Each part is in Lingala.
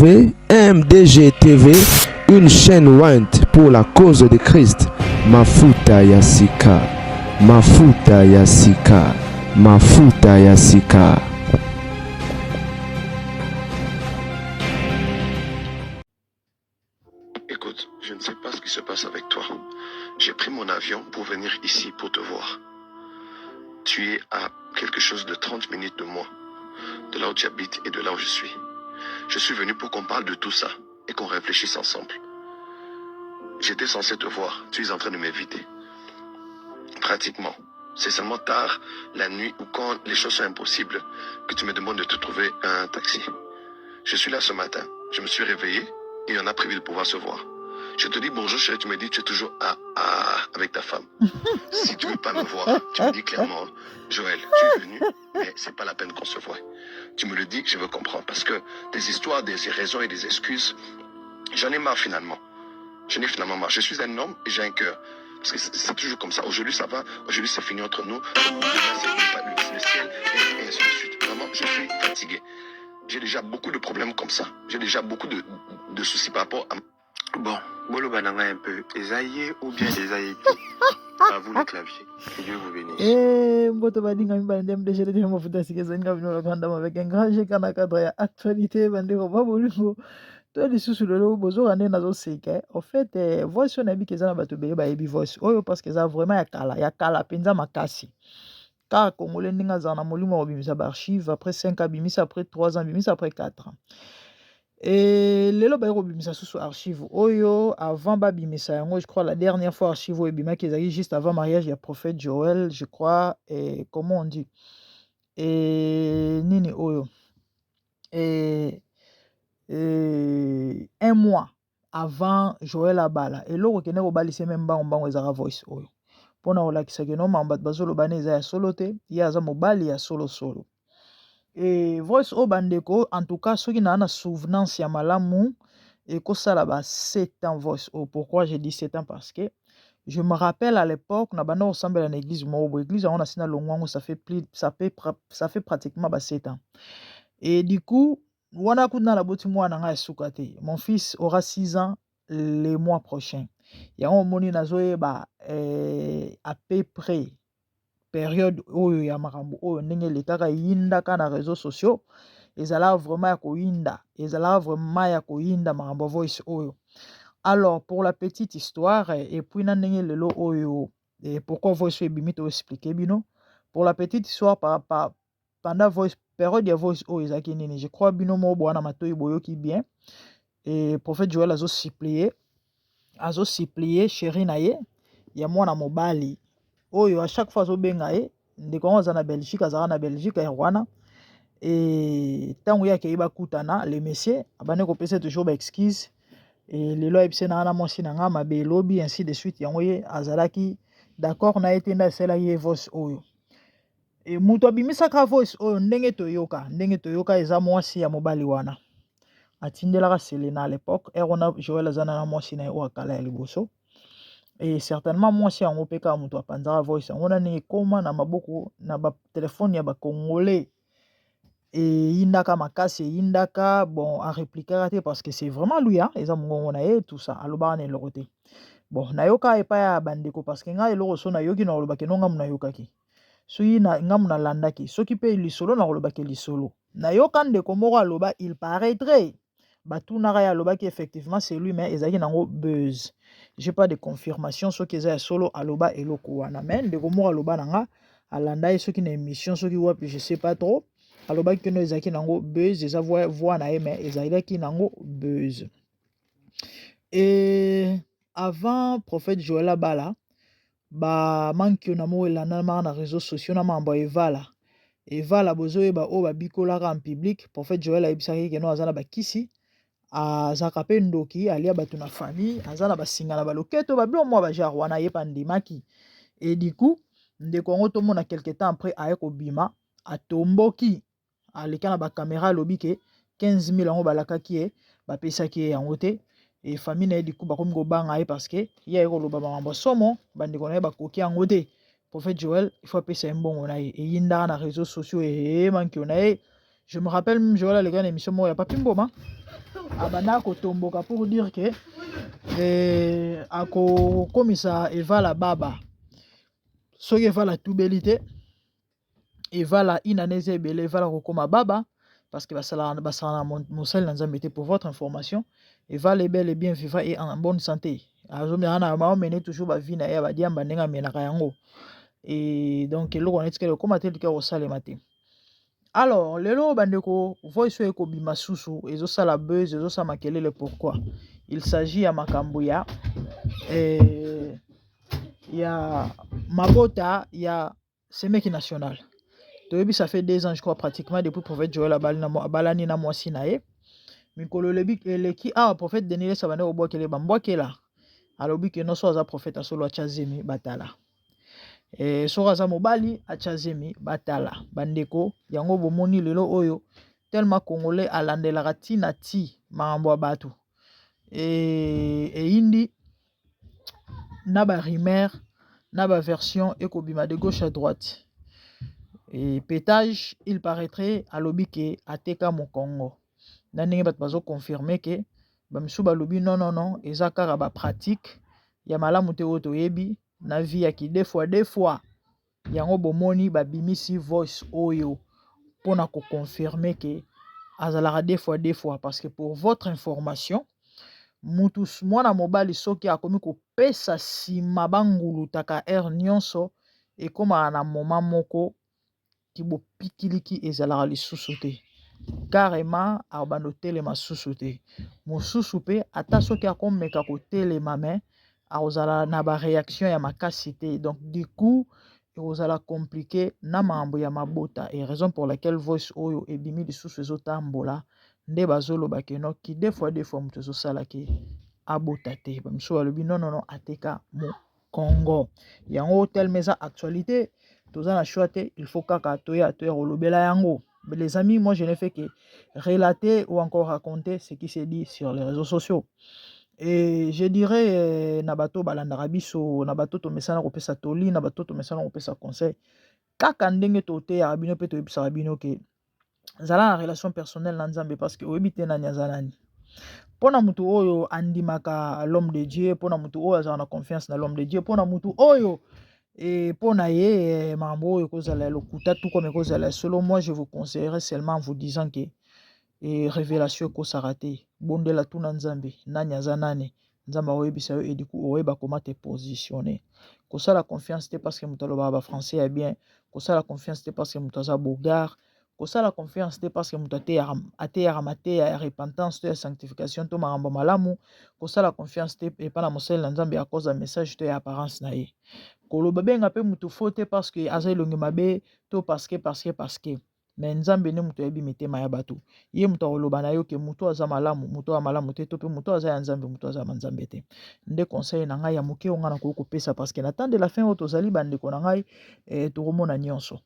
MDG TV, une chaîne Wint pour la cause de Christ. Mafuta Yasika, Mafuta Yasika, Mafuta Yasika. Écoute, je ne sais pas ce qui se passe avec toi. J'ai pris mon avion pour venir ici pour te voir. Tu es à quelque chose de 30 minutes de moi, de là où tu habites et de là où je suis. Je suis venu pour qu'on parle de tout ça et qu'on réfléchisse ensemble. J'étais censé te voir, tu es en train de m'éviter. Pratiquement. C'est seulement tard, la nuit ou quand les choses sont impossibles, que tu me demandes de te trouver un taxi. Je suis là ce matin, je me suis réveillé et on a prévu de pouvoir se voir. Je te dis bonjour chérie, tu me dis tu es toujours avec ta femme. Si tu veux pas me voir, tu me dis clairement, Joël, tu es venu, mais c'est pas la peine qu'on se voie. Tu me le dis, je veux comprendre, parce que des histoires, des raisons et des excuses, j'en ai marre finalement. J'en ai finalement marre. Je suis un homme et j'ai un cœur. Parce que c'est toujours comme ça. Aujourd'hui ça va, aujourd'hui c'est fini entre nous. Demain c'est le ciel et ainsi de suite. Vraiment, je suis fatigué. J'ai déjà beaucoup de problèmes comme ça. J'ai déjà beaucoup de soucis par rapport à... Bon, Bolo Bananga un peu. Esaïe ou bien Esaïe. À vous le clavier. Que Dieu vous bénisse. Mboto badinga mbande mdeshe de mafuta sikeza nga bino lokanda avec un grand jeu kana cadre ya actualité bande ko babolingo to lisusu lelo bozo ane nazo seka en fait voice on a bi keza na bato beye ba yebi voice oyo parce que ça vraiment ya kala penza makasi car congolais ndinga za na molimo obimisa ba archive après 5 ans bimisa après 3 ans bimisa après 4 ans. Et lelo ba bimisa sous archive oyo avant ba bimisa yango je crois la dernière fois archive oyo bimaki ezaki juste avant mariage ya prophète Joël je crois et comment on dit et nini oyo et un mois avant Joël abala eloko kene ko balise même bango ezaka voice oyo pona olakisa ke no mamba bazolo baneza ya solo te ya za mobali ya solo. Et voice au bandeko en tout cas ceux qui n'ont pas souvenance ya malamu et que ça là-bas 7 ans voice au pourquoi j'ai dit 7 ans parce que je me rappelle à l'époque na bana ressemble à l'église mo église on a sina longwango ça fait pratiquement 7 ans et du coup wana kuna la boti mwana nga sukate mon fils aura 6 ans les mois prochains ya on moni nazoyeba à peu près période oyo ya makambo oyo ndenge letaka yindaka na réseaux sociaux ezala vraiment ya koyinda ezala vraiment ya koyinda makambo voice oyo. Alors pour la petite histoire et puis na ndenge lelo oyo et pourquoi voice ebimi to expliquer bino pour la petite histoire pendant voice période ya voice oyo ezaki nini je crois bino mo bwana matoyi boyoki bien et prophète Joël azo supplier chéri na ye ya mwana mobali oyo à chaque fois azobenga ye ndeko aza na Belgique azala na Belgique ya wana et tango ya keiba kutana le monsieur abane kopesa toujours ba excuse et lelo ebise na na mwasi na nga mabe lobi ainsi de suite yango ye azalaki d'accord na ete nda sela ye voice oyo et muto abimisaka voice oyo ndenge toyoka eza mwasi ya mobali wana atindelaka Selena à l'époque erona Joël azana na mwasi na o akala ya liboso. Et certainement mwasi yango peka muto apanzaka voice yango na ne koma na maboko na ba téléphone ya ba congolais et indaka makasi indaka bon a répliquer te parce que c'est vraiment lui hein eza mongongo na ye tout ça aloba na lokote bon nayoka epa ya bandeko parce que nga eloko so nayoki na lobake no ngamu nayokaki soki na ngamu na landaki soki pe lisolo na lobake lisolo nayoka ndeko moko aloba il paraîtrait batunaka ya lobaki effectivement c'est lui mais ezaki nango buzz. J'ai pas de confirmation ce qui est solo aloba eloko wana mais ndeko moko aloba nanga alanda ce qui na émission ce qui wapi je sais pas trop aloba que no ezaki nango buzz eza voix na mais ezaki nango buzz. Et avant prophète Joël abala ba manki na mo elanda na réseaux sociaux na mambo evala bozoyeba o babikolaka en public prophète Joël ayebisaki ke no azana bakisi azaka pe ndoki alia bato na famille azana basinga na baloketo babilo mwa bajar wana yepa ndimaki et du coup ndeko ngo tomona quelque temps après aye kobima atomboki aleka na ba caméra lobi ke 15 000 yango balakaki ye bapesaki ye yango te et famille na ye du coup bakomi kobanga ye parce que ye aye koloba mambo somo bandeko na ye bakoki yango te prophète Joël il faut apesa ye mbongo na ye eyindaka na réseaux sociaux manki na ye je me rappelle même Joël aleka na émission moko ya Papi Mboma abanda kotomboka pour dire que akokomisa evala baba soki evala tubeli te evala inanese ebele evala kokoma baba parce que basala na mosali na nzambe te. Pour votre information, evala ebele et bien vivant et en bonne santé. Azomena maomene toujours bavie na ye badiamba ndenge amenaka yango. Et donc eloko neti kele koma te lika kosalema te. Alors lelo bandeko voice eko bima susu ezosala buzz ezosala makelele. Pourquoi? Il s'agit ya makambo ya mabota ya semeki national. Toyebi ça fait 2 ans je crois pratiquement depuis prophète Joël abalani na mwasi na ye. Mikolo lebi eleki prophète Denile sabane obwakele bambwakela. Alobi ke no so aza prophète asolo achazemi batala. So aza mobali achazemi batala. Bandeko yango bomoni lelo oyo tellement congolais alandelaka tina ti makambo batu. Indi na ba rumeur na ba version ekobima de gauche à droite. Et pétage, il paraîtrait à lobi ke ateka mon Congo. Nandenge bat bazo confirmer que bamsu ba lobi non ezaka ba pratique ya malamu te oto yebi na vie ya ki deux fois yango bomoni ba bimisi voice oyo pona ko confirmer que azalaka deux fois parce que pour votre information mutus mwana mobali soki akomi ko pesa sima bangulu taka nyonso e koma na moma moko kibo pikiliki ezalaka lisusu te carrément abando telema susu te mosusu pe ata soki akomeka ko telema me azala na ba réaction ya makasi te. Donc du coup ezala compliqué na mambo ya mabota et raison pour laquelle voice oyo ebimi lisusu ezotambola nde bazoloba ke no ki deux fois mutu ezosala ke abota te bamso balobi non ateka mo Congo yango tel meza actualité toza na choix te, il faut kaka toya olobela yango. Les amis, moi je n'ai fait que relater ou encore raconter ce qui s'est dit sur les réseaux sociaux. Et je dirais nabato balandaka biso nabato to mesana kopesa toli nabato to mesana kopesa conseil kaka ndenge tote ya bino pe to ebisa bino ke zala na relation personnelle na Nzambe parce que oyebi te nani azalani. Pona mutu oyo andimaka l'homme de Dieu, pona mutu oyo azala na confiance na l'homme de Dieu, pona mutu oyo et pour naie mambo et cause la lokuta tout comme cause la selon moi je vous conseillerais seulement en vous disant que révélation ko sarate bondela tout na Nzambe nanya zanane Nzamba oyebisa yo et du coup oyeba comment te positionner ko ça la confiance te parce que mutaloba ba français est bien ko ça la confiance te parce que mutaza bogar ko ça la confiance te parce que mutate ya mate ya repentance to ya sanctification to marambo malamu ko ça la confiance te et pas na mosel na Nzambe à cause de message to ya apparence na ye koloba benga pe mutu faute parce que azalongi mabe to parce que mais Nzambe ne mutu yebi mitema ya batu ye mutu oloba na yo ke mutu aza malamu mutu malamu te to pe mutu aza ya Nzambe mutu aza Nzambe te nde conseil na ngai ya muke onga na ko pesa parce que na temps de la fin auto zali bande ko na ngai tokomona nyonso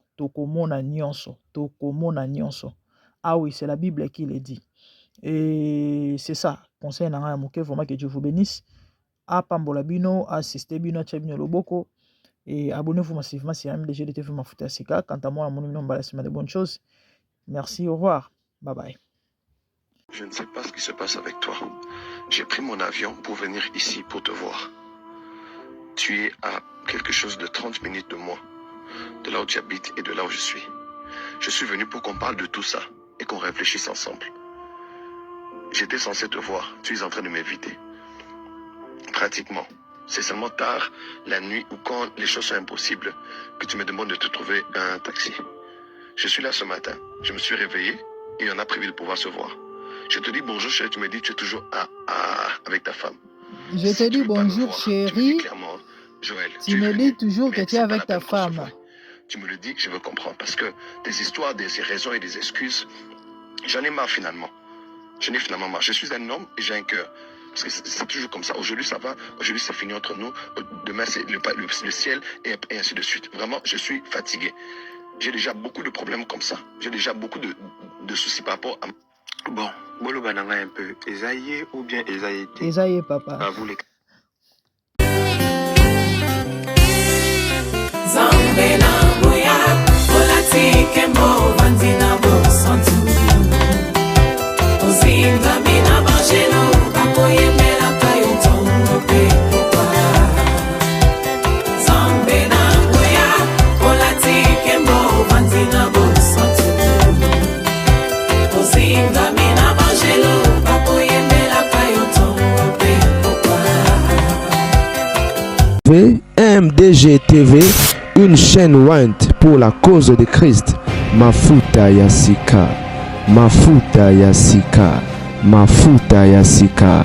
ah oui c'est la Bible qui le dit et c'est ça conseil na ngai ya muke vraiment que Dieu vous bénisse a pambola bino assister bino chabino loboko. Et abonnez-vous massivement si MDG de TV Mafuta Sika. Quant à moi, mon nom est de bonnes choses. Merci, au revoir. Bye bye. Je ne sais pas ce qui se passe avec toi. J'ai pris mon avion pour venir ici pour te voir. Tu es à quelque chose de 30 minutes de moi, de là où tu habites et de là où je suis. Je suis venu pour qu'on parle de tout ça et qu'on réfléchisse ensemble. J'étais censé te voir. Tu es en train de m'éviter. Pratiquement. C'est seulement tard, la nuit ou quand les choses sont impossibles, que tu me demandes de te trouver un taxi. Je suis là ce matin, je me suis réveillé et on a prévu de pouvoir se voir. Je te dis bonjour chérie, tu me dis tu es toujours avec ta femme. Je te dis bonjour chérie, Joël, tu me dis toujours que tu es avec ta femme. Tu me le dis, je veux comprendre, parce que des histoires, des raisons et des excuses, j'en ai marre finalement. Je n'ai finalement marre. Je suis un homme et j'ai un cœur. Parce que c'est toujours comme ça. Aujourd'hui, ça va. Aujourd'hui, c'est fini entre nous. Demain, c'est le ciel et ainsi de suite. Vraiment, je suis fatigué. J'ai déjà beaucoup de problèmes comme ça. J'ai déjà beaucoup de soucis par rapport à... Bon, Bolo Bananga un peu. Esaïe ou bien Esaïe? Esaïe, papa. À vous les... Zambena boya, olatike mo vandina bo santu. Ozinga mina MDG TV, une chaîne Went pour la cause de Christ. Mafuta ya sika, mafuta ya sika, mafuta ya sika.